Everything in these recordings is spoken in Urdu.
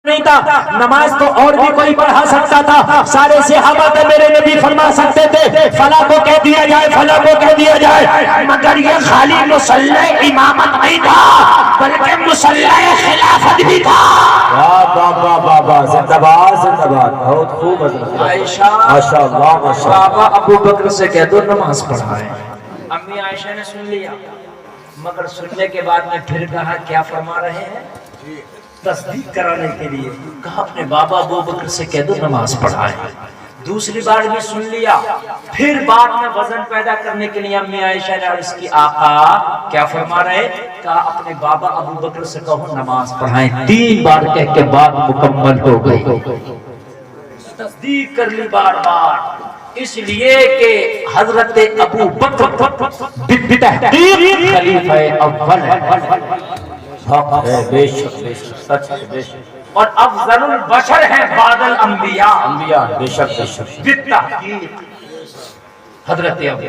نہیں تھا، نماز تو اور بھی کوئی پڑھا سکتا تھا، سارے صحابہ تو میرے نبی فرما سکتے تھے فلاں کو کہہ دیا جائے فلاں کو کہہ دیا جائے، مگر یہ خالی مصلی امامت نہیں تھا بلکہ مصلی خلافت بھی تھا۔ واہ واہ واہ واہ واہ، زندہ باد زندہ باد، بہت خوب حضرت، عائشہ ماشاءاللہ ماشاءاللہ۔ بابا ابو بکر سے کہہ دو نماز پڑھائے۔ امی عائشہ نے سن لیا، مگر سننے کے بعد میں پھر کہا کیا فرما رہے ہیں؟ تصدیق کرانے کے لیے کہا اپنے بابا ابو بکر سے کہہ دو نماز پڑھائے۔ دوسری بار بھی سن لیا، پھر بعد میں وزن پیدا کرنے کے لیے امی عائشہ نے عرض کی آقا کیا فرما رہے؟ کہا اپنے بابا ابو بکر سے کہو نماز پڑھائیں۔ 3 بار کہہ کے بات مکمل ہو گئی، تصدیق کر لی بار بار، اس لیے کہ حضرت ابو بکر بتحقیق خلیفہ اول ہے، بے شک بے شک، سچ ہے بے شک، اور افضل البشر ہیں بعد الانبیاء، انبیاء بے شک بے شک۔ بالتحقیق حضرت ابو۔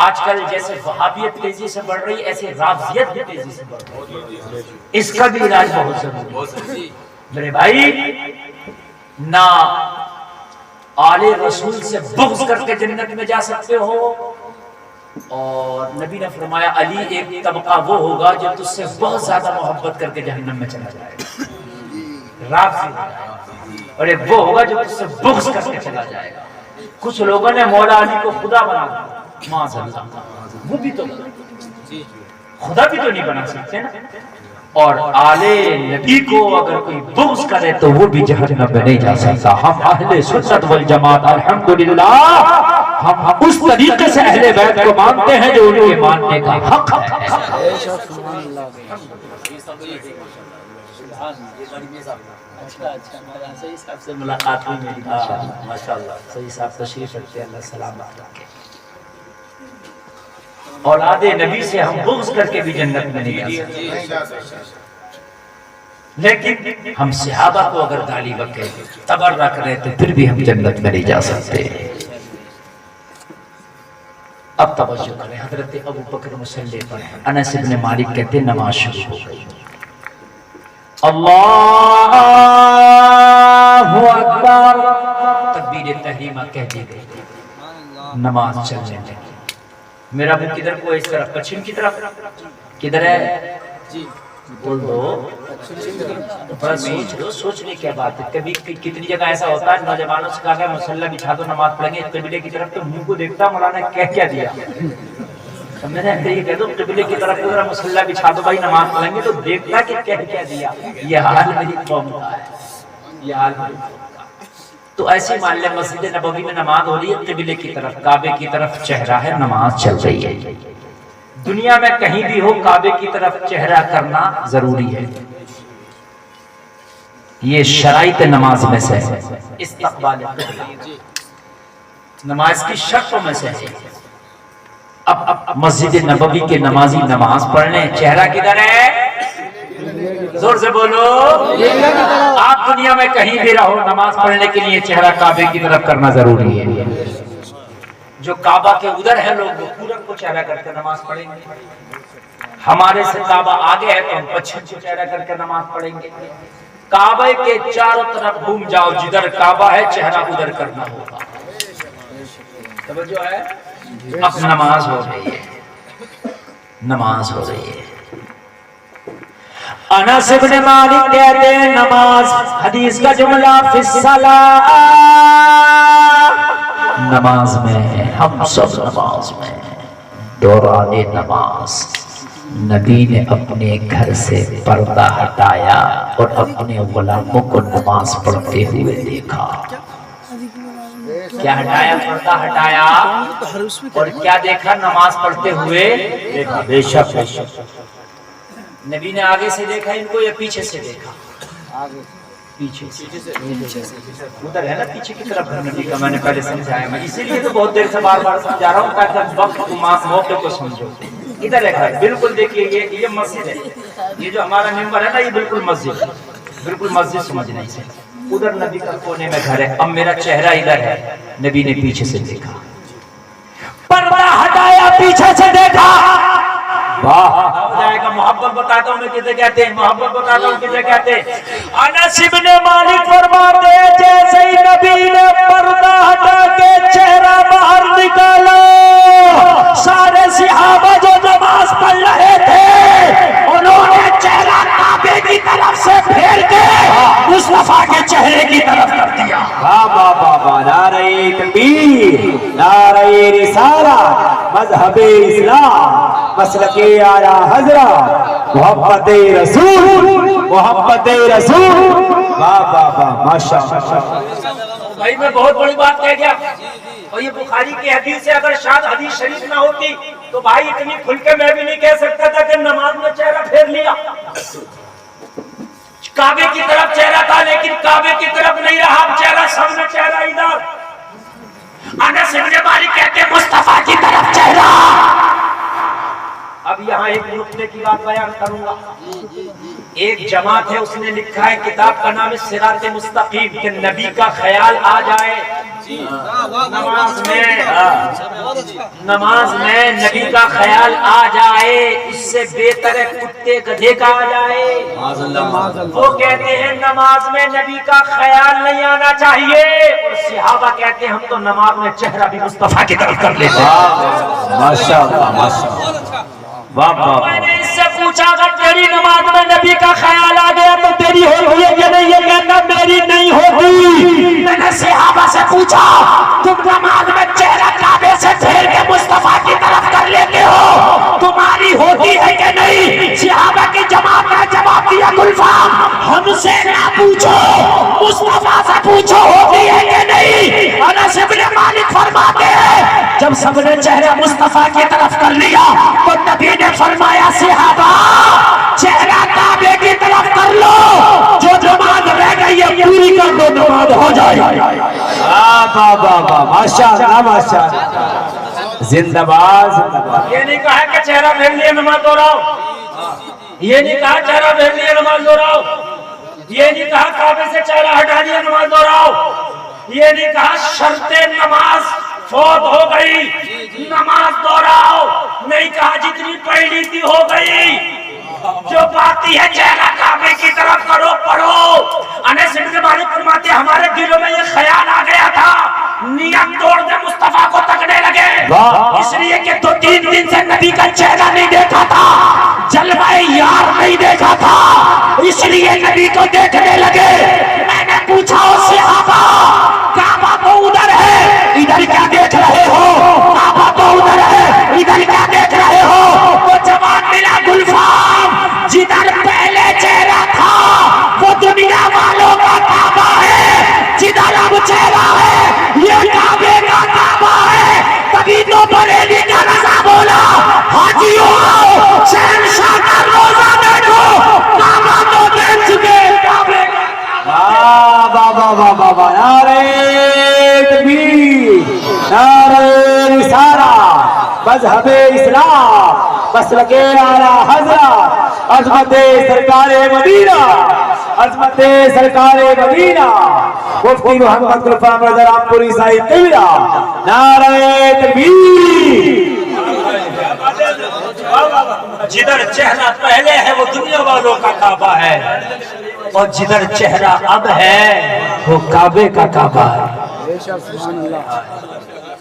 آج کل جیسے وہابیت تیزی سے بڑھ رہی ایسے رافضیت بھی تیزی سے بڑھ رہی ہے، اس کا بھی علاج بہت ضروری ہے میرے بھائی۔ نہ آل رسول سے بغض کر کے جنت میں جا سکتے ہو، اور نبی نے فرمایا علی ایک طبقہ وہ ہوگا جو تجھ سے بہت زیادہ محبت کر کے جہنم میں چلا جائے گا، رافضی، اور ایک وہ ہوگا جو تجھ سے بغض کر کے چلا جائے گا۔ کچھ لوگوں نے مولا علی کو خدا بنا دیا، معاذ اللہ، وہ بھی تو خدا بھی تو نہیں بنا سکتے نا۔ اور آل نبی کو اگر کوئی بغض کرے تو وہ بھی جہنم میں نہیں جا سکتا۔ ہم اہل سنت والجماعت الحمدللہ ہم اس طریقے سے اہل بیت کو مانتے ہیں جو ان کے ماننے کا حق ہے۔ صحیح صاحب سے ملاقات ہوئی میری ماشاءاللہ، صحیح صاحب تشریف رکھتے ہیں، اللہ سلامت رکھے۔ اولاد نبی سے ہم بغض کر کے بھی جنت میں نہیں جا سکتے، لیکن ہم صحابہ کو اگر گالی بکے تبرہ کریں تو پھر بھی ہم جنت میں نہیں جا سکتے۔ اب توجہ کریں، حضرت ابو بکر مصلی پر ہیں، انس بن مالک کہتے ہیں نماز شروع ہو گئی، اللہ اکبر، تکبیر تحریمہ کہہ دی گئی، نماز چلنے لگی۔ میرا ابو کدھر کو اس طرف پچھم کی طرف کدھر ہے؟ بول دو، بڑا سوچ لو، سوچنے کیا بات ہے۔ کبھی کتنی جگہ ایسا ہوتا ہے نوجوانوں سے کہا گیا مصلی بچھا دو نماز پڑھیں گے، قبلے کی طرف تو منہ کو دیکھتا مولانا کیا دیا، میں نے یہ کہہ دو قبلے کی طرف ذرا مصلی بچھا دو بھائی نماز پڑھیں گے، تو دیکھتا کہ کیا دیا۔ یہ حال میری قوم کا ہے، یہ حال میری قوم کا۔ تو ایسی مان لیں مسجد نبوی میں نماز ہو رہی ہے، قبلے کی طرف کعبے کی طرف چہرہ ہے، نماز چل رہی ہے۔ دنیا میں کہیں بھی ہو کعبے کی طرف چہرہ کرنا ضروری ہے، یہ شرائط نماز میں سے ہے، استقبال قبلہ نماز کی شرطوں میں سے ہے۔ اب مسجد نبوی کے نمازی نماز پڑھنے چہرہ کدھر ہے؟ زور سے بولو، آپ دنیا میں کہیں بھی رہو نماز پڑھنے کے لیے چہرہ کعبے کی طرف کرنا ضروری ہے۔ جو کعبہ کے ادھر ہے لوگ وہ پورب کو چہرہ کر کے نماز پڑھیں گے، ہمارے سے کعبہ آگے ہے تو ہم پچھم کو چہرہ کر کے نماز پڑھیں گے۔ کعبہ کے چاروں طرف گھوم جاؤ، جدھر کعبہ ہے چہرہ ادھر کرنا ہوگا۔ توجہ ہے؟ اب نماز ہو رہی ہے، نماز ہو رہی ہے۔ انس بن مالک کہتے ہیں نماز، حدیث کا جملہ فی الصلاۃ، نماز میں ہم سب نماز میں دوران نماز نبی نے اپنے گھر سے پردہ ہٹایا اور اپنے غلاموں کو نماز پڑھتے ہوئے دیکھا۔ کیا ہٹایا؟ پردہ ہٹایا، اور کیا دیکھا؟ نماز پڑھتے ہوئے دیکھا۔ بے شک بے شک، نبی نے آگے سے دیکھا ان کو یا پیچھے سے دیکھا؟ پیچھے سے، ادھر ہے نا پیچھے کی طرف نبی کا، میں نے پہلے سمجھایا، میں اسی لیے تو بہت دیر سے بار بار سمجھا رہا ہوں تاکہ وقت موقع کو سمجھو۔ ادھر ہے بالکل، دیکھیے یہ مسجد ہے، یہ جو ہمارا ممبر ہے نا یہ بالکل مسجد ہے، بالکل مسجد سمجھنا اسے۔ ادھر نبی کا کونے میں گھر ہے، اب میرا چہرہ ادھر ہے، نبی نے پیچھے سے دیکھا، پردہ ہٹایا پیچھے سے دیکھا، واہ گا. محبت بتاتا ہوں میں کسے کہتے ہیں, محبت بتاتا ہوں کسے کہتے ہیں. انس ابن مالک فرماتے ہیں جیسے ہی نبی نے پردہ ہٹا کے چہرہ باہر نکالا, سارے صحابہ جو نماز پڑھ رہے تھے انہوں نے چہرہ کعبے کی طرف سے پھیر کے مصطفیٰ کے چہرے کی طرف کر دیا. بابا بابا نعرہ تکبیر, نعرہ رسالت, مذہب اسلام, مسلک اعلی حضرت, محبت رسول, محبت رسول. بابا بابا ماشاءاللہ. بھائی میں بہت بڑی بات کہہ گیا, اور یہ بخاری کی حدیث سے اگر شاید حدیث شریف نہ ہوتی تو بھائی اتنی کھل کے میں بھی نہیں کہہ سکتا تھا کہ نماز میں چہرہ پھیر لیا. کعبے کی طرف چہرہ تھا لیکن کعبے کی طرف نہیں رہا, چہرہ سامنے, چہرہ ادھر. انس ابن مالک کہتے مصطفیٰ کی طرف چہرہ. اب یہاں ایک نقطے کی بات بیان کروں گا. ایک جماعت ہے اس نے لکھا ہے, کتاب کا نام ہے صراط مستقیم, کہ نبی کا خیال آ جائے نماز میں نبی کا خیال آ جائے, اس سے بہتر ہے کتے گدھے کا آ جائے. وہ کہتے ہیں نماز میں نبی کا خیال نہیں آنا چاہیے, اور صحابہ کہتے ہیں ہم تو نماز میں چہرہ بھی مصطفیٰ کی طرف کر لیتے ہیں. ماشاءاللہ ماشاءاللہ. میں نے اس سے پوچھا اگر تیری نماز میں نبی کا خیال آ گیا تو تیری ہوگی ہے کہ نہیں؟ یہ کہتا میری نہیں ہوگی. میں نے صحابہ سے پوچھا تم نماز میں چہرہ کعبے سے پھیر کے مصطفیٰ کی طرف کر لیتے ہو, تمہاری ہوتی ہے کہ نہیں؟ صحابہ کی جماعت نے جواب دیا گلفام ہم سے نہ پوچھو, مصطفیٰ سے پوچھو ہوتی ہے کہ نہیں. انس ابن مالک فرماتے ہیں جب سب نے چہرہ مصطفیٰ کی طرف کر لیا تو نبی نے فرمایا صحابہ چہرہ کعبے کی طرف کر لو, جو نماز رہ گئی ہے پوری کر دو, نماز ہو جائے. بابا بابا ماشاءاللہ ماشاءاللہ. زندہ باد زندہ باد. یہ نہیں کہا کہ چہرہ پھیر لیے نماز دوہراؤ, یہ نہیں کہا چہرہ پھیر لیے نماز دوہراؤ, یہ نہیں کہا کعبے سے چہرہ ہٹا لیا نماز دوہراؤ, یہ نہیں کہا شرط نماز فوت ہو گئی نماز دوہراؤ, نہیں کہا جتنی پڑھ لی تھی ہو گئی, جو باقی ہے چہرہ کعبے کی طرف کرو, پڑھو. انس ابن مالک فرماتے ہمارے دلوں میں یہ خیال آ گیا تھا, نیت توڑ دے مصطفیٰ کو تکنے لگے, اس لیے کہ تو 3 دن سے نبی کا چہرہ نہیں دیکھا تھا, جلوہ یار نہیں دیکھا تھا, اس لیے نبی کو دیکھنے لگے. میں نے پوچھا صحابہ کعبہ تو ادھر ہے, ادھر کیا دیکھ رہے ہو؟ کعبہ تو ادھر ہے, ادھر کیا دیکھ رہے ہو؟ وہ جواب ملا گلفام جدھر پہلے چہرہ تھا وہ دنیا والوں کا کعبہ ہے, جدھر اب چہرہ ہے یہ کعبے کا کعبہ ہے. تبھی تو بریلی کا رضا بولا حاجیوں آؤ شہنشاہ کا روزہ دیکھو, کعبہ تو دیکھ چکے کعبے کا. بابا بابا بابا نعرہ تکبیر, نعرہ رسالت, مذہب اسلام, مسلک اعلی حضرت, عظمت سرکار مدینہ, عظمت سرکار مدینہ, مفتی محمد گلفام رضا رام پوری صاحب قبلہ. نعرہ تکبیر. جدھر چہرہ پہلے ہے وہ دنیا والوں کا کعبہ ہے, اور جدھر چہرہ اب ہے وہ کعبے کا کعبہ ہے.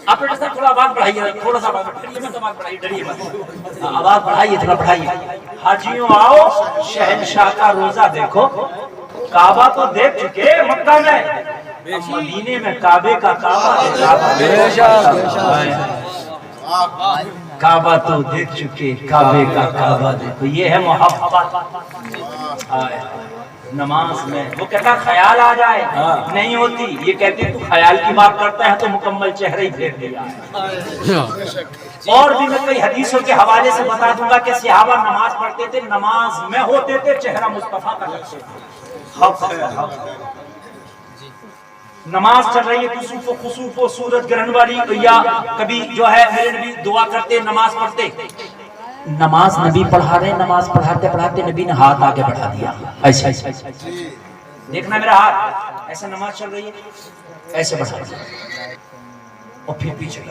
آپ تھوڑا آواز بڑھائیے, تھوڑا سا آواز بڑھائیے, ڈریے مت, آواز بڑھائیے, تھوڑا بڑھائیے. حاجیوں آؤ شہنشاہ کا روزہ دیکھو, کعبہ تو دیکھ چکے مکہ میں, مدینے میں کعبے کا کعبہ ہے. کعبہ تو دیکھ چکے, کعبے کا کعبہ دیکھو. یہ ہے محبت. نماز میں وہ کہتا خیال آ جائے نہیں ہوتی, یہ کہتے تو خیال کی بات کرتا ہے تو مکمل چہرہ ہی پھیر دیا ہے. اور بھی میں کئی حدیثوں کے حوالے سے بتا دوں گا کہ صحابہ نماز پڑھتے تھے, نماز میں ہوتے تھے چہرہ مصطفیٰ کا لگتے تھے. نماز چل رہی ہے کسوف و خسوف و سورج گرہن والی, یا کبھی جو ہے میرے نبی دعا کرتے نماز پڑھتے, نماز نبی پڑھا رہے, نماز پڑھاتے پڑھاتے نبی نے ہاتھ آگے بڑھا دیا, ایسے دیکھنا میرا ہاتھ, ایسے نماز چل رہی ہے ایسے بڑھا دیا, اور پھر پیچھے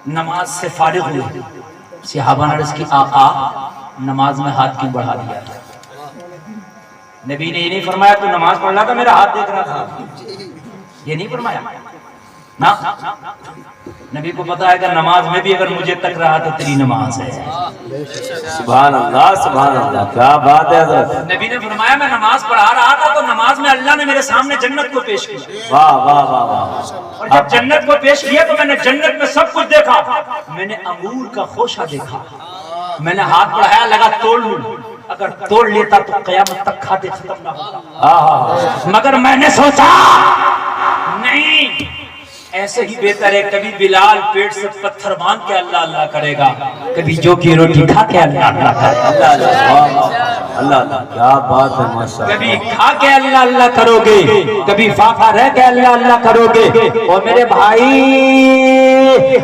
نماز سے فارغ ہوئے. صحابہ نے عرض کی آقا نماز میں ہاتھ کیوں بڑھا دیا تھا؟ نبی نے یہ نہیں فرمایا تو نماز پڑھ رہا تھا میرا ہاتھ دیکھ رہا تھا، یہ نہیں فرمایا نا۔ نبی کو پتا ہے کہ نماز میں بھی اگر مجھے تک رہا تو تیری نماز ہے۔ سبحان اللہ، کیا بات ہے حضرت۔ نبی نے فرمایا میں نماز پڑھا رہا تھا تو نماز میں اللہ نے میرے سامنے جنت کو پیش کیا، واہ واہ واہ واہ۔ اور جب جنت کو پیش کیا تو میں نے جنت میں سب کچھ دیکھا، میں نے انگور کا خوشہ دیکھا، میں نے ہاتھ بڑھایا لگا توڑ لوں، اگر توڑ لیتا تو قیامت تک کھاتے ختم نہ ہوتا، مگر میں نے سوچا نہیں، ایسے ہی بہتر ہے کبھی بلال پیٹ سے پتھر باندھ کے اللہ اللہ کرے گا، کبھی جو کی روٹی کھا کے اللہ اللہ کرے گا۔ اللہ اللہ، کیا بات ہے ماشاءاللہ۔ کبھی کھا کے اللہ اللہ کرو گے، کبھی فافا رہ کے اللہ اللہ کرو گے۔ اور میرے بھائی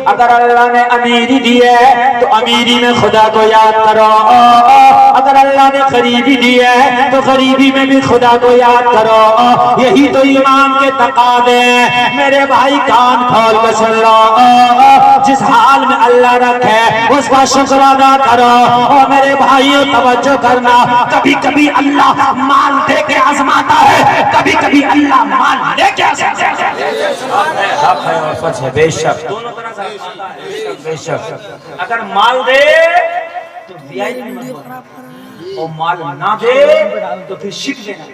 اگر اللہ نے امیری دی ہے تو امیری میں خدا کو یاد کرو، اگر اللہ نے غریبی دی ہے تو غریبی میں بھی خدا کو یاد کرو، یہی تو ایمان کے تقاضے ہیں میرے بھائی۔ کان کھول کے سن لو، جس حال میں اللہ رکھے اس کا شکر ادا کرو۔ اور میرے بھائیوں توجہ کرنا، کبھی کبھی اللہ مال دے کے آزماتا ہے، کبھی کبھی اللہ مال لے کے آزماتا ہے، سچ ہے، بے شک دونوں طرح سے آزماتا ہے۔ بے شک۔ اگر اگر مال دے تو VIP اور مال نہ دے تو پھر شک دینا۔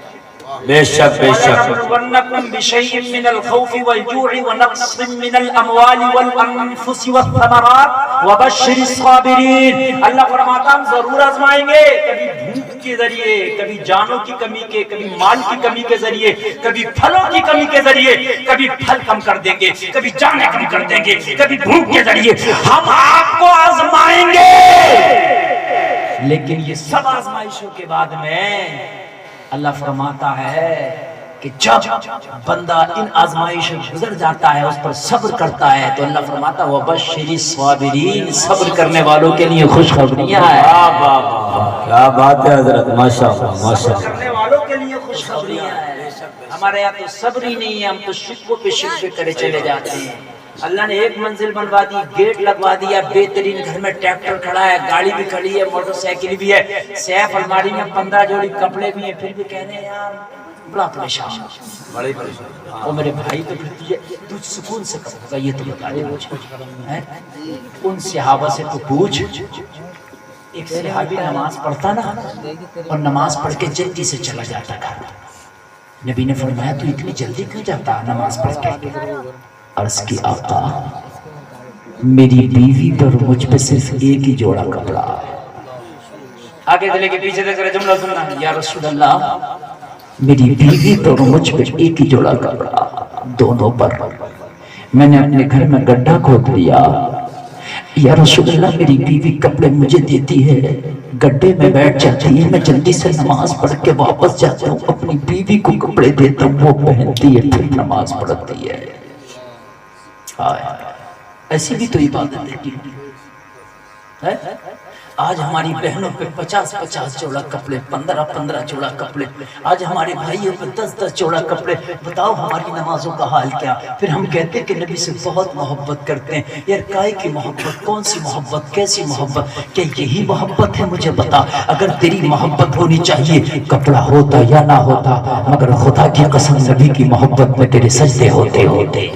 بے شک بے شک۔ وَلَنَبْلُوَنَّكُمْ بِشَيْءٍ مِّنَ الْخَوْفِ وَالْجُوعِ وَنَقْصٍ مِّنَ الْأَمْوَالِ وَالْأَنفُسِ وَالثَّمَرَاتِ وَبَشِّرِ الصَّابِرِينَ۔ اللہ فرماتا ہم ضرور آزمائیں گے، کبھی بھوک کے ذریعے، کبھی جانوں کی کمی کے، کبھی مال کی کمی کے ذریعے، کبھی پھلوں کی کمی کے ذریعے، کبھی پھل کم کر دیں گے، کبھی جانیں کم کر دیں گے، کبھی بھوک کے ذریعے ہم آپ کو آزمائیں گے۔ لیکن یہ سب آزمائشوں کے بعد میں اللہ فرماتا ہے کہ جب بندہ ان آزمائشوں گزر جاتا ہے، اس پر صبر کرتا ہے، تو اللہ فرماتا ہے وَبَشِّرِ الصَّابِرِينَ، صبر کرنے والوں کے لیے خوشخبریاں ہیں۔ کیا بات ہے حضرت، ماشاءاللہ ماشاءاللہ۔ صبر کرنے والوں کے لیے خوشخبریاں ہیں۔ ہمارے یہاں تو صبر ہی نہیں ہے، ہم تو شکوے پہ شکوے کرے چلے جاتے ہیں۔ اللہ نے ایک منزل بنوا دی، گیٹ لگوا دیا، بہترین گھر میں ٹریکٹر کھڑا ہے، گاڑی بھی کھڑی ہے، موٹر سائیکل بھی ہے، سیف الماری میں 15 جوڑی کپڑے بھی ہیں، پھر بھی کہنے ہیں یار بڑا پریشان، بڑی پریشان۔ اور میرے بھائی تو پھر تجھ سکون سے کب ہوگا یہ تو بتا دے مجھے۔ ان صحابہ سے تو پوچھ، ایک صحابی نماز پڑھتا نا اور نماز پڑھ کے جلدی سے چلا جاتا گھر، نبی نے فرمایا تو اتنی جلدی کیوں جاتا نماز پڑھ کے؟ عرض کی آقا میری بیوی پر مجھ پہ صرف ایک ہی جوڑا کپڑا ہے۔ آگے چلے کے پیچھے دیکھ رہے جملہ سننا، یا رسول اللہ میری بیوی پر مجھ پہ ایک ہی جوڑا کپڑا، دونوں پر میں نے اپنے گھر میں گڈھا کھود لیا، یا رسول اللہ میری بیوی کپڑے مجھے دیتی ہے، گڈھے میں بیٹھ جاتی ہے، میں جلدی سے نماز پڑھ کے واپس جاتا ہوں، اپنی بیوی کو کپڑے دیتا ہوں، وہ پہنتی ہے، پھر نماز پڑھتی ہے۔ ایسی بھی تو عبادت ہے۔ آج ہماری بہنوں پہ 50-50 جوڑا کپڑے، 15-15 جوڑا کپڑے، آج ہمارے بھائیوں پہ 10-10 جوڑا کپڑے، بتاؤ ہماری نمازوں کا حال کیا؟ پھر ہم کہتے ہیں کہ نبی سے بہت محبت کرتے ہیں، یار کائے کی محبت، کون سی محبت، کیسی محبت؟ کیا یہی محبت ہے؟ مجھے بتا، اگر تیری محبت ہونی چاہیے کپڑا ہوتا یا نہ ہوتا، مگر خدا کی قسم نبی کی محبت میں تیرے سجدے ہوتے ہوتے۔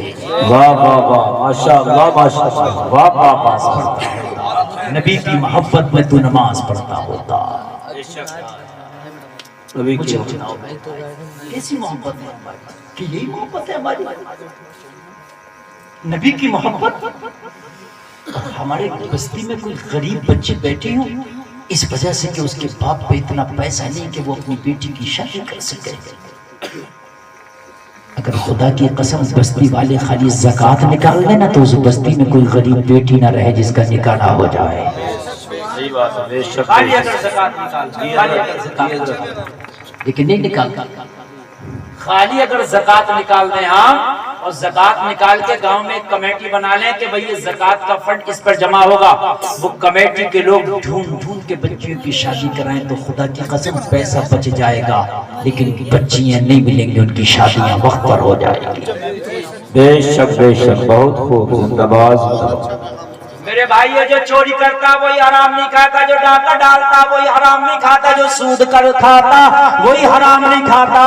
واہ واہ واہ، ماشاءاللہ ماشاءاللہ، واہ واہ واہ۔ نبی کی محبت میں تو نماز پڑھتا ہوتا۔ مجھے بتاؤ کیسی محبت ہے ہماری، کہ یہی محبت ہے ہماری نبی کی محبت؟ ہمارے بستی میں کوئی غریب بچے بیٹھے ہوں اس وجہ سے کہ اس کے باپ پہ اتنا پیسہ نہیں کہ وہ اپنی بیٹی کی شادی کر سکے، اگر خدا کی قسم بستی والے خالی زکوٰۃ نکال لیں نا تو اس بستی میں کوئی غریب بیٹی نہ رہے جس کا نکاح نہ ہو جائے۔ صحیح بات ہے، بے شک۔ خالی اگر زکوٰۃ نکال، لیکن نہیں نکالتا، خالی اگر زکوٰۃ نکال دیں ہم، اور زکوٰۃ نکال کے گاؤں میں ایک کمیٹی بنا لیں کہ بھئی یہ زکوٰۃ کا فنڈ اس پر جمع ہوگا، وہ کمیٹی کے لوگ ڈھونڈ ڈھونڈ کے بچیوں کی شادی کرائیں تو خدا کی قسم پیسہ بچ جائے گا، لیکن بچیاں نہیں ملیں گی، ان کی شادیاں وقت پر ہو جائیں گی۔ بے شک بے شک، بہت خوب، زندہ باد۔ میرے میرے بھائی جو چوری کرتا وہی حرام نہیں کھاتا, جو ڈاکہ ڈالتا وہی حرام نہیں کھاتا, جو سود کھاتا وہی حرام نہیں کھاتا,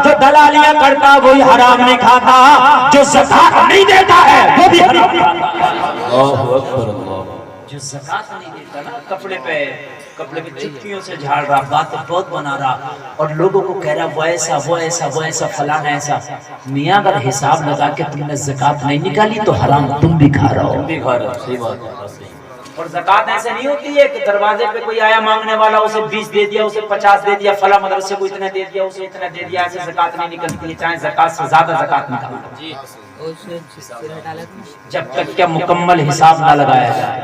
جو دلالیاں کرتا وہی حرام نہیں کھاتا, جو زکات نہیں دیتا ہے وہ بھی حرام نہیں کھاتا. اللہ اکبر اللہ. جو زکات نہیں دیتا نا, کپڑے پہ چٹکیوں سے جھاڑ رہا, بات بہت بنا رہا اور لوگوں کو کہہ رہا وہ ایسا وہ ایسا وہ ایسا فلانا ایسا. میاں اگر حساب لگا کے تم نے زکات نہیں نکالی تو حرام تم بھی کھا رہا ہو. صحیح بات ہے. اور زکات ایسے نہیں ہوتی ہے کہ دروازے پہ کوئی آیا مانگنے والا اسے 20 دے دیا, اسے 50 دے دیا, فلاں مدرسے کو اتنا دے دیا, اسے اتنا دے دیا. ایسے زکات نہیں نکلتی ہے, چاہے زکات سے زیادہ زکات نکالو جب تک کہ مکمل حساب نہ لگایا جائے.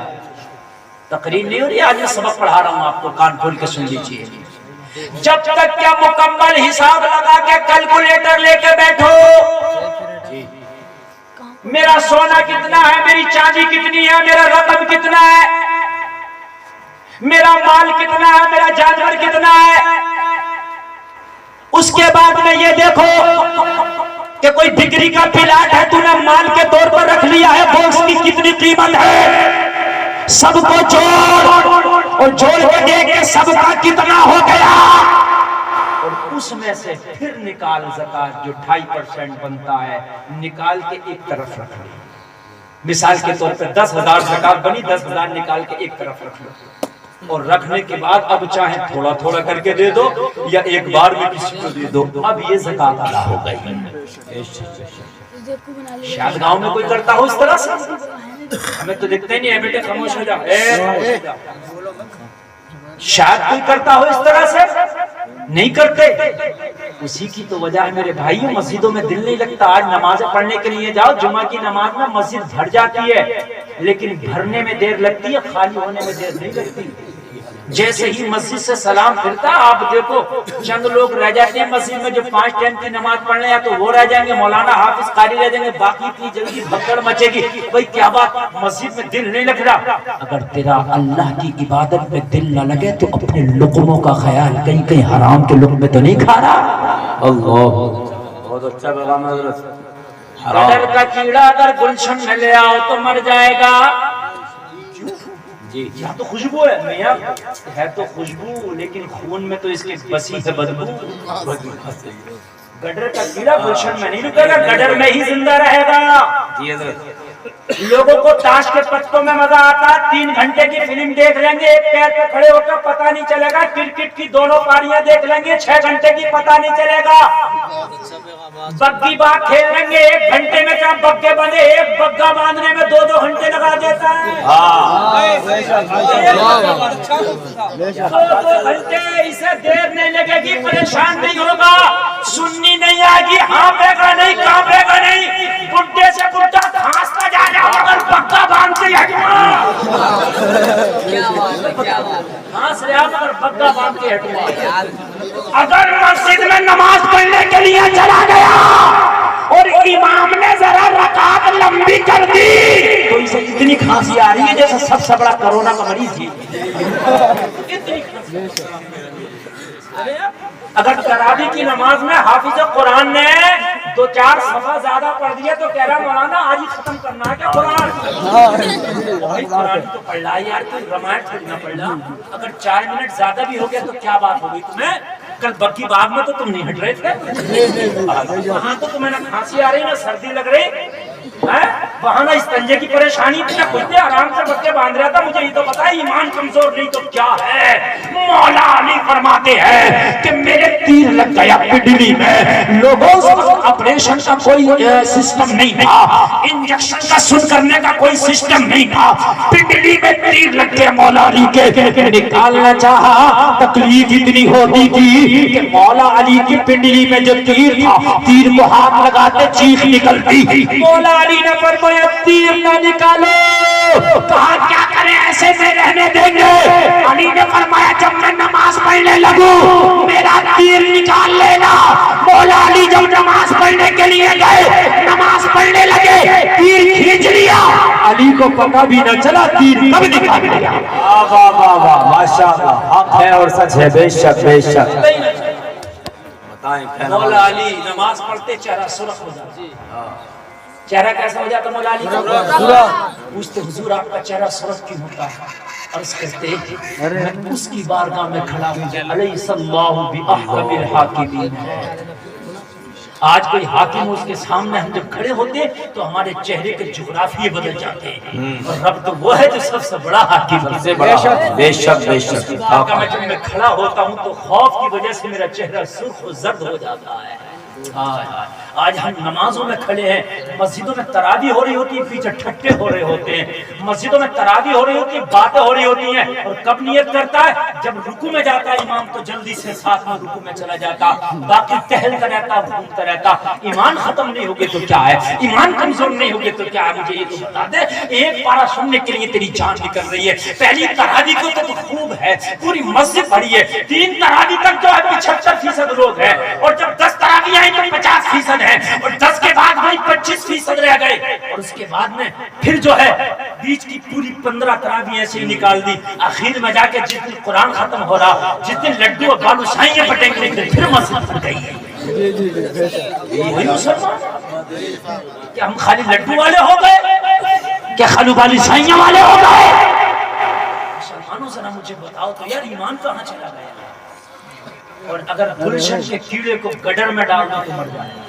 تقریر نہیں ہو رہی, آج میں سبق پڑھا رہا ہوں آپ کو, کان کھول کے سن لیجیے. جب تک کیا مکمل حساب لگا کے کیلکولیٹر لے کے بیٹھو, میرا سونا کتنا ہے, میری چاندی کتنی ہے, میرا رقم کتنا ہے, میرا مال کتنا ہے, میرا جانور کتنا ہے. اس کے بعد میں یہ دیکھو کہ کوئی ڈگری کا پلاٹ ہے, تو نے مال کے طور پر رکھ لیا ہے, وہ اس کی کتنی قیمت ہے, سب کو جوڑ اور جوڑ کے دیکھ کے سب کا کتنا ہو گیا, اور اس میں سے پھر نکال زکات جو 2.5% بنتا ہے, نکال کے ایک طرف رکھ لو. مثال کے طور پر 10,000 زکات بنی, 10,000 نکال کے ایک طرف رکھ لو, اور رکھنے کے بعد اب چاہے تھوڑا تھوڑا کر کے دے دو یا ایک بار میں کسی کو دے دو, اب یہ زکات ادا ہو گئی. شاید گاؤں میں کوئی کرتا ہو اس طرح سے, ہمیں تو دکھتے نہیں ہے, بیٹے خاموش ہو جاؤ. شاید کوئی کرتا ہو اس طرح سے, نہیں کرتے. اسی کی تو وجہ ہے میرے بھائیوں, مسجدوں میں دل نہیں لگتا. آج نماز پڑھنے کے لیے جاؤ, جمعہ کی نماز میں مسجد بھر جاتی ہے, لیکن بھرنے میں دیر لگتی ہے, خالی ہونے میں دیر نہیں لگتی. جیسے ہی مسجد سے سلام پھرتا, آپ دیکھو چند لوگ رہ جاتے ہیں مسجد میں جو 5 ٹائم کی نماز پڑھنے, یا تو وہ رہ جائیں گے, مولانا حافظ قاری رہ جائیں گے, باقی اتنی جلدی بھگدڑ مچے گی. بھائی کیا بات, مسجد میں دل نہیں لگ رہا. اگر تیرا اللہ کی عبادت میں دل نہ لگے تو اپنے لقموں کا خیال کہیں کہیں حرام کے لقمے تو نہیں کھا رہا. اللہ, بہت اچھا پیغام ہے حضرت. گٹر کا کیڑا اگر گلشن میں لے آؤ تو مر جائے گا. جی یہاں تو خوشبو ہے, میاں ہے تو خوشبو, لیکن خون میں تو اس کی بسی ہے بدبو. گٹر کا کیڑا گلشن میں نہیں رکے گا, گٹر میں ہی زندہ رہے گا. لوگوں کو تاش کے پتوں میں مزہ آتا, 3 گھنٹے کی فلم دیکھ لیں گے, ایک پیر پہ کھڑے ہو کر پتہ نہیں چلے گا. کرکٹ کی دونوں پاریاں دیکھ لیں گے, 6 گھنٹے کی پتہ نہیں چلے گا. بگی باغ کھیل لیں گے, 1 گھنٹے میں کیا بگے بنے, ایک بگا باندھنے میں 2 گھنٹے لگا دیتا ہے. 2 گھنٹے, اسے دیر نہیں لگے گی, پریشان نہیں ہوگا, سننی نہیں آئے گی, ہانپے گا نہیں, کانپے گا نہیں. بڈھے سے بڈھا کھانستا جا رہا مگر بگا باندھ کے ہٹوا, ہانس رہا مگر بگا باندھ کے ہٹوا. اگر مسجد میں نماز پڑھنے کے لیے چلا گیا اور امام نے ذرا رکعت لمبی کر دی تو اسے اتنی کھانسی آ رہی ہے جیسے سب سے بڑا کورونا کا مریض تھی. اگر تراویح کی نماز میں حافظ قرآن نے 2-4 صفحہ زیادہ پڑھ دیا تو کہہ رہا مولانا آج ہی ختم کرنا ہے کیا قرآن. قرآن تو پڑھ رہا ہے یار, کوئی رمائن تھوڑی نہ پڑھ رہا. اگر 4 منٹ زیادہ بھی ہو گیا تو کیا بات ہوگی تمہیں. کل بگی باغ میں تو تم نہیں ہٹ رہے تھے, وہاں تو تمہیں نہ کھانسی آ رہی نہ سردی لگ رہی, وہاں نہ استنجے کی پریشانی تھی, نہ کچھ, آرام سے بچے باندھ رہا تھا. مجھے یہ تو پتا ہے ایمان کمزور نہیں تو کیا ہے. مولا علی فرماتے ہیں کہ میرے تیر لگ گیا پنڈلی میں. لوگوں سے آپریشن کا کوئی سسٹم نہیں تھا, انجیکشن کا سن کرنے کا کوئی سسٹم نہیں تھا. پنڈلی میں تیر لگ گیا مولا علی کے, نکالنا چاہا, تکلیف اتنی ہوتی تھی کہ مولا علی کی پنڈلی میں جو تیر تھا, تیر کو ہاتھ لگاتے چیخ نکلتی. مولا علی نے فرمایا تیر نہ نکالو. کہا کیا کریں, ایسے میں رہنے دیں گے. علی نے فرمایا جب میں نماز پڑھنے لگوں میرا تیر نکال لینا. مولا علی جب نماز پڑھنے کے لیے گئے, نماز پڑھنے لگے, تیر کھینچ لیا. علی کو پتہ بھی نہ چلا تیر کب نکال لیا. واہ واہ واہ, ماشاءاللہ, حق ہے اور سچ ہے, بے شک بے شک. مولا علی نماز پڑھتے چہرہ سرخ ہو جاتا, چہرہ کیسا ہو جاتا مولا علی کا؟ پوچھتے حضور آپ کا چہرہ سرخ کیوں ہوتا ہے؟ عرض کرتے میں اس کی بارگاہ میں کھڑا ہوں جو علیہ اللہ بأحکم الحاکمین ہے۔ آج کوئی حاکم ہو اس کے سامنے ہم جب کھڑے ہوتے ہیں تو ہمارے چہرے کے جغرافیے بدل جاتے ہیں، اور رب تو وہ ہے جو سب سے بڑا حاکم ہے۔ سب سے بڑا بے شک بے شک۔ بارگاہ میں جب میں کھڑا ہوتا ہوں تو خوف کی وجہ سے میرا چہرہ سرخ و زرد ہو جاتا ہے۔ آج ہم نمازوں میں کھڑے ہیں، مسجدوں میں تراویح ہو رہی ہوتی ہے، پیچھے ٹھٹے ہو رہے ہوتے ہیں، مسجدوں میں تراویح ہو رہی ہوتی ہے، باتیں ہو رہی ہوتی ہیں، اور کب نیت کرتا ہے؟ جب رکوع میں جاتا ہے امام تو جلدی سے ساتھ میں رکوع میں چلا جاتا، باقی ٹہلتا رہتا، گھومتا رہتا۔ ایمان ختم نہیں ہوگے تو کیا ہے، ایمان کمزور نہیں ہوگے تو کیا ہے؟ مجھے یہ تو بتا دے، ایک پارہ سننے کے لیے تیری جان نکل رہی ہے، پہلی تراویح کو تو خوب ہے، پوری مسجد پڑھی ہے، 3 تراویح تک جو ہے 75% لوگ ہیں، اور جب 10 تراویح آئی تو 50% ہے، اور 10 کے بعد وہی 25% رہ گئے، اور اس کے بعد میں پھر جو ہے بیچ کی پوری 15 تراویح ایسے ہی نکال دی۔ آخر میں جا کے جس دن قرآن ختم ہو رہا، جس دن لڈو اور بالوشاہیاں بٹیں گے پھر مسجد پڑ گئی ہے۔ وہی مسلمان کیا ہم خالی لڈو والے ہو گئے؟ کیا خالی بالوشاہیاں والے ہو گئے؟ مسلمانوں ذرا مجھے بتاؤ تو یار ایمان کہاں چلا گیا؟ اور اگر گلشن کے کیڑے کو گڈر میں ڈال دو تو مر جائے۔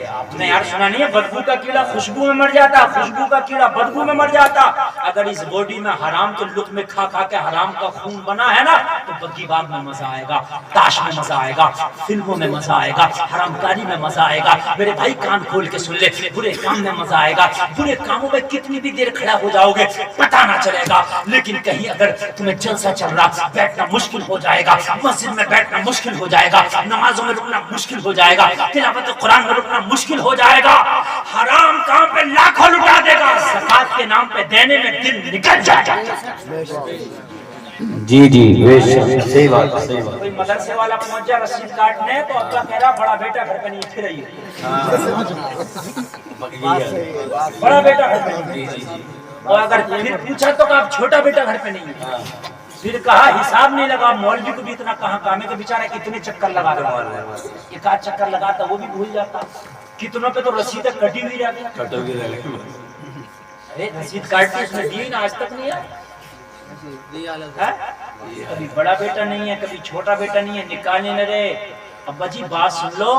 آپ نے یار سنا نہیں ہے بدبو کا کیڑا خوشبو میں مر جاتا، خوشبو کا کیڑا بدبو میں مر جاتا۔ اگر اس باڈی میں حرام کے لقمے کھا کھا کے حرام کا خون بنا ہے نا تو بگی باغ میں مزہ آئے گا، تاش میں مزہ آئے گا، فلموں میں مزہ آئے گا، حرام کاری میں مزہ آئے گا۔ میرے بھائی کان کھول کے سن لے، برے کام میں مزہ آئے گا، برے کاموں میں کتنی بھی دیر کھڑا ہو جاؤ گے پتہ نہ چلے گا، لیکن کہیں اگر تمہیں جلسہ چل رہا بیٹھنا مشکل ہو جائے گا، مسجد میں بیٹھنا مشکل ہو جائے گا، نمازوں میں رکنا مشکل ہو جائے گا، تلاوت قرآن میں رکنا مشکل ہو جائے گا، حرام کام پہ لاکھوں لٹا دے گا، زکات کے نام پہ دینے میں دل نکل جائے گا۔ جی جی بے شک، صحیح بات ہے، صحیح بات۔ کوئی مدرسے والا پہنچ جائے رسید کاٹنے تو ابا کہہ رہا بڑا بیٹا گھر پہ نہیں، پھر آئیے بڑا بیٹا گھر پہ نہیں، اور اگر پھر پوچھا تو کہا چھوٹا بیٹا گھر پہ نہیں، پھر کہا حساب نہیں لگا، مولوی کو بھی اتنا کہاں کام ہے کہ بیچارہ اتنے چکر لگا رہا ہے، ایک آدھ چکر لگاتا وہ بھی بھول جاتا، کتنوں پہ تو رسیدیں کٹی ہوئی رہتی، ارے رسید کاٹی اس نے دی نا آج تک نہیں ہے، کبھی بڑا بیٹا نہیں ہے، کبھی چھوٹا بیٹا نہیں ہے، نکالنے نہ رہے۔ ابا جی بات سن لو،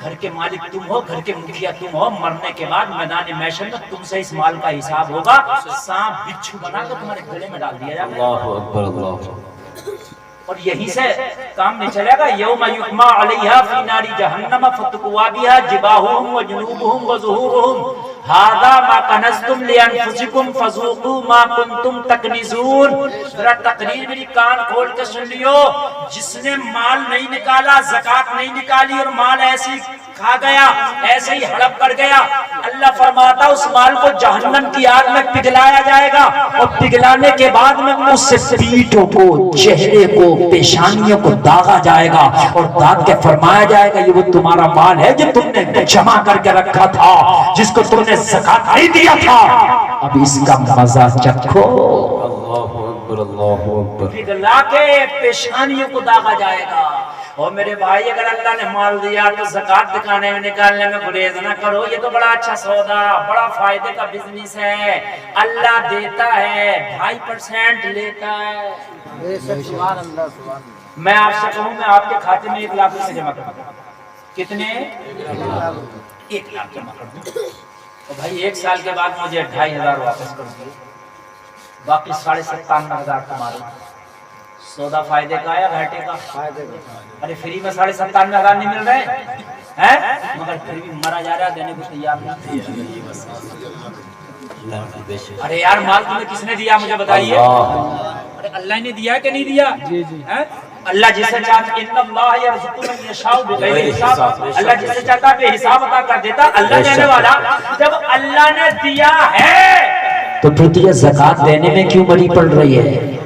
گھر کے مالک تم ہو، گھر کے مکھیا تم ہو، مرنے کے بعد میدان محشر میں تم سے اس مال کا حساب ہوگا، سانپ بچھو بنا کر تمہارے گلے میں ڈال دیا جائے گا، اللہ اکبر اللہ اکبر۔ اور یہیں سے کام نہیں چلے گا۔ یوم یحمى علیہا فی نار جہنم فتقوا بها جباہہم وجنوبہم وظہورہم ھذا ما کنزتم لانفسکم فذوقوا ما کنتم تکنزون۔ ذرا تقریر میری کان کھول کے سن لیو، جس نے مال نہیں نکالا، زکات نہیں نکالی، اور مال ایسے ہی کھا گیا، ایسے ہی ہڑپ کر گیا، اللہ فرماتا اس مال کو جہنم کی آگ میں پگھلایا جائے گا، اور پگھلانے کے بعد میں اس سے پیٹھوں کو، چہرے کو، پیشانیوں کو داغا جائے گا، اور داغ کے فرمایا جائے گا یہ وہ تمہارا مال ہے جو تم نے جمع کر کے رکھا تھا، جس کو تم نے زکات نہیں دیا تھا، اب اس کا مزہ چکھو۔ اللہ اکبر اللہ اکبر۔ پگھلا کے پیشانیوں کو داغا جائے گا۔ اور میرے بھائی اگر اللہ نے مال دیا تو زکات دکھانے میں نکالنے میں گریز نہ کرو، یہ تو بڑا اچھا سودا، بڑا فائدے کا بزنس ہے، اللہ دیتا ہے 2.5% لیتا ہے۔ میں آپ سے کہوں میں آپ کے کھاتے میں 1 لاکھ روپے جمع کر دوں، کتنے؟ 1 لاکھ جمع کر دوں، تو بھائی 1 سال کے بعد مجھے 2,500 واپس کر دیے، باقی 57,500 تمہارے۔ سودا فائدے کا یا گھاٹے کا؟ ارے فری میں 57,500 نہیں مل رہے ہیں، مگر پھر بھی مرا جا رہا، دینے کو تیار نہیں۔ ارے یار مال تمہیں کس نے دیا مجھے بتائیے؟ ارے اللہ نے دیا کہ نہیں دیا؟ اللہ جسے چاہتا ان اللہ یرزق من یشاء بغیر حساب، اللہ جسے چاہتا بے حساب عطا کر دیتا، اللہ دینے والا۔ جب اللہ نے دیا ہے تو پھر یہ زکات دینے میں کیوں مری پڑ رہی ہے؟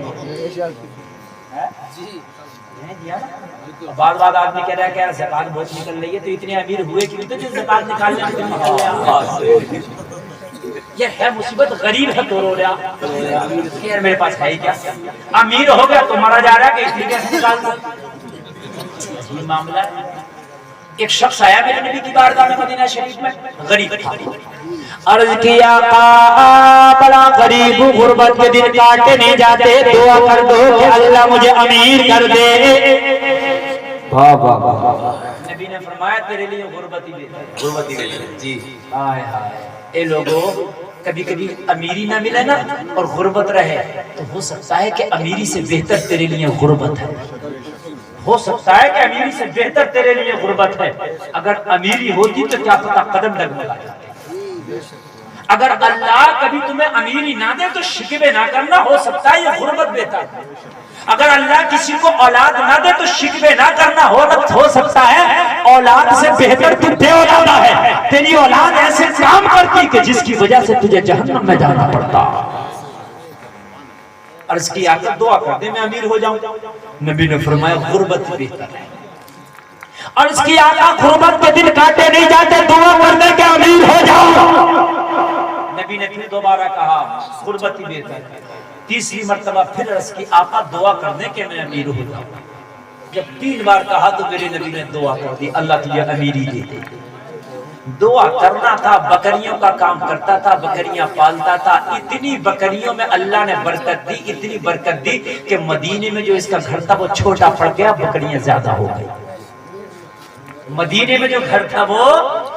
بعض آدمی کہہ رہا ہے کہ یار زکات بہت نکل رہی ہے، تو اتنے امیر ہوئے کیوں تھے جو زکات نکالنے میں نکل رہا؟ یہ ہے مصیبت، غریب ہے تو رو رہا، یار میرے پاس ہے ہی کیا، امیر ہو گیا تو مرا جا رہا ہے کہ اس لیے کیسے نکال دو، یہ معاملہ ہے۔ ایک شخص آیا میرے نبی کی بارگاہ میں مدینہ شریف میں، غریب تھا، عرض کیا آقا بڑا غریب ہوں، غربت کے دن کاٹے نہیں جاتے، دعا کر دو کہ اللہ مجھے امیر کر دے۔ واہ واہ واہ، نبی نے فرمایا تیرے لیے غربت ہی بہتر ہے۔ غربت ہی نہیں ہے جی۔ ہائے ہائے، اے لوگوں کبھی کبھی امیری نہ ملے نا اور غربت رہے تو ہو سکتا ہے کہ امیری سے بہتر تیرے لیے غربت ہے، ہو سکتا ہے کہ امیری سے بہتر تیرے لیے غربت ہے۔ اگر امیری ہوتی تو کیا پتہ قدم ڈگمگا جاتے۔ اگر اللہ کبھی تمہیں امیری نہ دے تو شکوے نہ کرنا، ہو سکتا ہے یہ غربت بہتر ہے۔ اگر اللہ کسی کو اولاد نہ دے تو شکوے نہ کرنا، ہو سکتا ہے اولاد سے بہتر تو بے اولادہ ہے، تیری اولاد ایسے کام کرتی کہ جس کی وجہ سے تجھے جہنم میں جانا پڑتا۔ عرض کی آقا دعا کر دے میں امیر ہو جاؤں، نبی نے فرمایا غربت بہتر ہے۔ عرض کی آقا غربت کے دن کاٹے نہیں جاتے، دعا کر دے کہ امیر ہو جاؤں، نبی نے پھر دوبارہ کہا غربت ہی بہتر ہے۔ تیسری مرتبہ پھر عرض کی آقا دعا کر دے کہ میں امیر ہو جاؤں۔ جب 3 بار کہا تو میرے نبی نے دعا کر دی اللہ تجھے امیری دے دے۔ دعا کرنا تھا، بکریوں کا کام کرتا تھا، بکریاں پالتا تھا، اتنی بکریوں میں اللہ نے برکت دی، اتنی برکت دی کہ مدینے میں جو اس کا گھر تھا وہ چھوٹا پڑ گیا، بکریاں زیادہ ہو گئی۔ مدینے میں جو گھر تھا وہ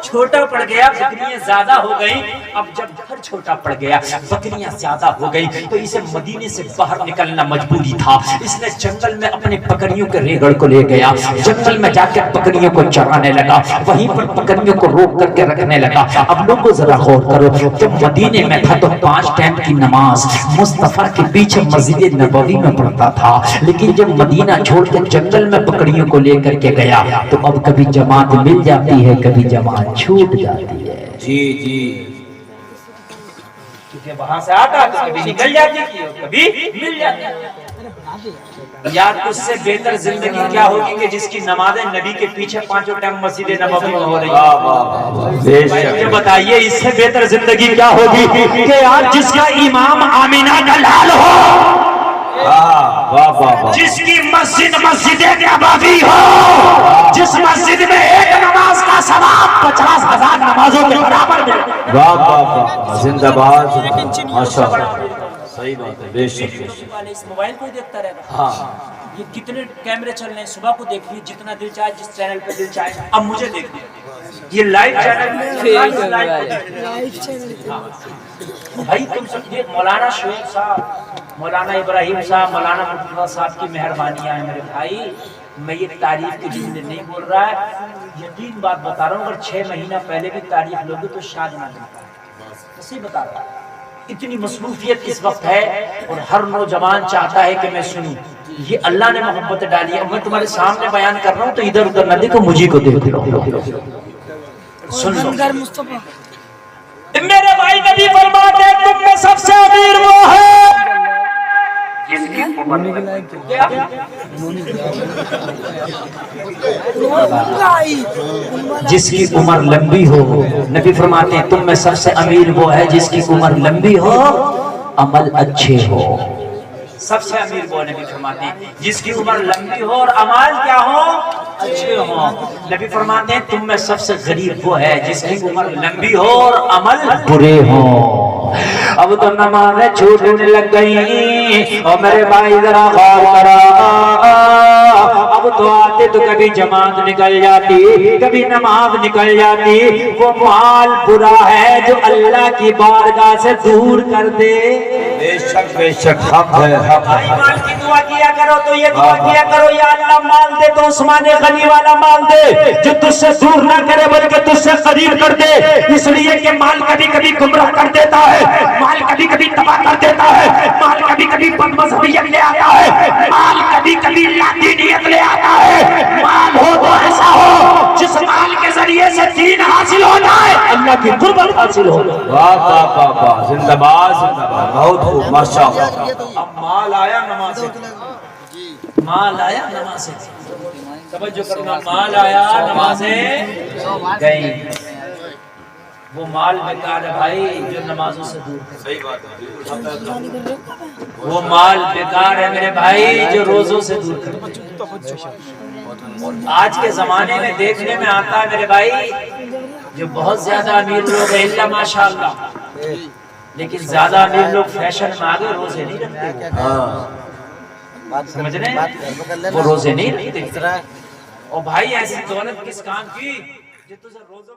چھوٹا پڑ گیا، بکریاں زیادہ ہو گئی۔ اب جب گھر چھوٹا پڑ گیا، بکریاں زیادہ ہو گئی تو اسے مدینے سے باہر نکلنا مجبوری تھا۔ اس نے جنگل میں اپنے بکریوں کے ریگڑ کو لے گیا، جنگل میں جا کے بکریوں کو چرانے لگا، وہیں پر بکریوں کو روک کر کے رکھنے لگا۔ اب لوگوں ذرا غور کرو، جب مدینے میں تھا تو 5 ٹائم کی نماز مصطفیٰ کے پیچھے مسجد نبوی میں پڑھتا تھا، لیکن جب مدینہ چھوڑ کے جنگل میں بکریوں کو لے کر کے گیا تو اب کبھی جماعت مل جاتی ہے، کبھی جماعت چھوٹ جاتی ہے۔ جی جی، کیونکہ وہاں سے آتا تو کبھی نکل جاتی تھی اور کبھی مل جاتی۔ یار اس سے بہتر زندگی کیا ہوگی کہ جس کی نمازیں نبی کے پیچھے 5 ٹائم مسجد نبوی میں ہو رہی ہے۔ مجھے بتائیے اس سے بہتر زندگی کیا ہوگی کہ یار جس کا امام آمینہ کا لال ہو، جس کی مسجد نبوی ہو، جس مسجد میں ایک نماز کا ثواب 50,000 نمازوں کے برابر ملے۔ واہ واہ واہ، زندہ باد، ماشاءاللہ، صحیح بات ہے، بے شک۔ اس موبائل کو ہی دیکھتا رہتا۔ ہاں، یہ کتنے کیمرے چل رہے ہیں، صبح کو دیکھیے جتنا دل چاہے، جس چینل پہ دل چاہے۔ اب مجھے دیکھیے یہ لائیو چینل میں بھائی تم سب یہ مولانا شعیب صاحب، مولانا ابراہیم صاحب، مولانا مرتضیٰ صاحب کی مہربانیاں ہیں میرے بھائی۔ میں یہ تعریف کے جملے نہیں بول رہا ہے، یقین بات بتا رہا ہوں، اگر 6 مہینہ پہلے بھی تعریف لوگے تو شاید نہ ملتا، صحیح بتا رہا ہوں۔ اتنی مصروفیت اس وقت ہے اور ہر نوجوان چاہتا ہے کہ میں سنوں، یہ اللہ نے محبت ڈالی ہے۔ میں تمہارے سامنے بیان کر رہا ہوں تو ادھر ادھر نہ دیکھو، مجھے کو دیکھ لو، سن لو۔ میرے بھائی نبی فرماتے ہیں تم میں سب سے امیر وہ ہے جس کی عمر لمبی ہو۔ نبی فرماتے ہیں تم میں سب سے امیر وہ ہے جس کی عمر لمبی ہو، عمل اچھے ہو۔ سب سے امیر وہ نبی فرماتے ہیں جس کی عمر لمبی ہو اور عمل کیا ہو، اچھے ہوں۔ نبی فرماتے ہیں تم میں سب سے غریب وہ ہے جس کی عمر لمبی ہو اور عمل برے ہوں۔ اب تو نمازیں چھوٹنے لگ گئی اور میرے بھائی ذرا غور کرا، اب تو آتے تو کبھی جماعت نکل جاتی، کبھی نماز نکل جاتی۔ وہ مال برا ہے جو اللہ کی بارگاہ سے دور کر دے۔ بے شک بے شک، حق ہے، حق ہے۔ مال کی دعا کیا کرو تو یہ دعا کیا کرو، یا اللہ مال دے تو عثمان غنی والا مال دے جو تجھ سے دور نہ کرے بلکہ تجھ سے قریب کر دے، اس لیے کہ مال کبھی کبھی گمراہ کر دیتا ہے، مال کبھی کبھی تباہ کر دیتا ہے، مال کبھی کبھی بد مذہبیت لے آتا ہے، مال کبھی کبھی لاطینیت لے آتا ہے۔ مال ہو تو ایسا ہو جس مال کے ذریعے سے دین حاصل ہو جائے، اللہ کی قربت حاصل ہو جائے۔ واہ واہ واہ واہ، زندہ باد، زندہ باد، بہت خوب، ماشاءاللہ۔ اب مال آیا نماز سے، مال آیا نماز سے، توجہ کرنا، مال آیا نمازیں گئی۔ وہ مال بیکار ہے بھائی جو نمازوں سے دور ہے، صحیح بات ہے، وہ مال بیکار ہے میرے بھائی جو روزوں سے دور ہے۔ اور آج کے زمانے میں دیکھنے میں آتا ہے میرے بھائی جو بہت زیادہ امیر لوگ ہیں اللہ ماشاءاللہ، لیکن زیادہ امیر لوگ فیشن میں آگے روزے نہیں رکھتے، سمجھ رہے ہیں؟ وہ روزے نہیں رکھتے۔ اور بھائی ایسی دولت کس کام کی جو تجھے روزوں